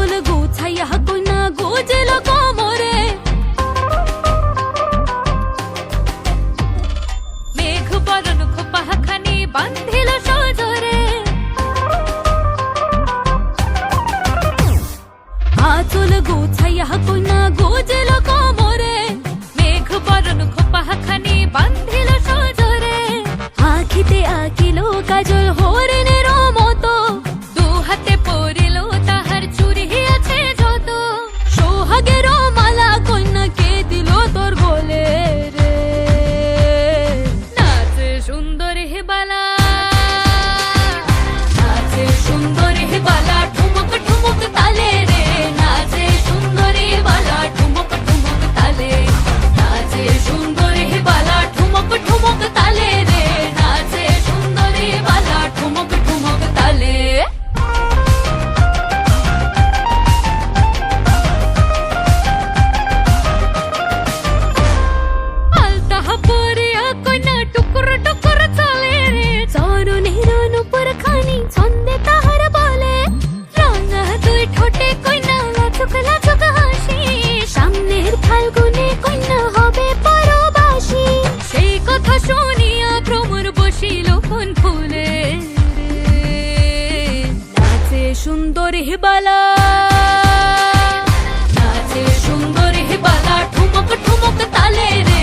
আঁচল গোছাইয়া কইনা গোজেল কোমরে, মেঘ বরণ খোপাখানি বান্ধিল সজরে। আঁচল গোছাইয়া কইনা গোজেল কোমরে, মেঘ বরণ খোপাখানি বান্ধিল সজরে। আখিতে আঁকিল কাজল হরিণের মতো, দু হাতে পরিল তাহার চুরি আছে যত। সোহাগের মালা কন্যাকে দিল তোর গলে রে, নাচে সুন্দর হে বালা, নাচে সুন্দর হে বালা, ঠুমক ঠুমক তালে রে, নাচে সুন্দর হে বালা, ঠুমক ঠুমক তালে। নাচে সুন্দর হে বালা, ঠুমক ঠুমক তালে রে, নাচে সুন্দর হে বালা, ঠুমক ঠুমক তালে। আলতাহা পরিয়া কইনা টুকুর টুকুর চলে রে, চরণের নুপুর খানি ছন্দে তাহার বলে। রাঙা দুই ঠোঁটে কইনা লাচুক লাচুক হাসি, সামনের ফাল্গুনে কইনা হবে পরবাসী। সেই কথা শুনিয়া ভ্রমর বসিল কোন ফুলে রে, নাচে সুন্দর হে বালা, নাচে সুন্দর হে বালা, ঠুমক ঠুমক তালে রে।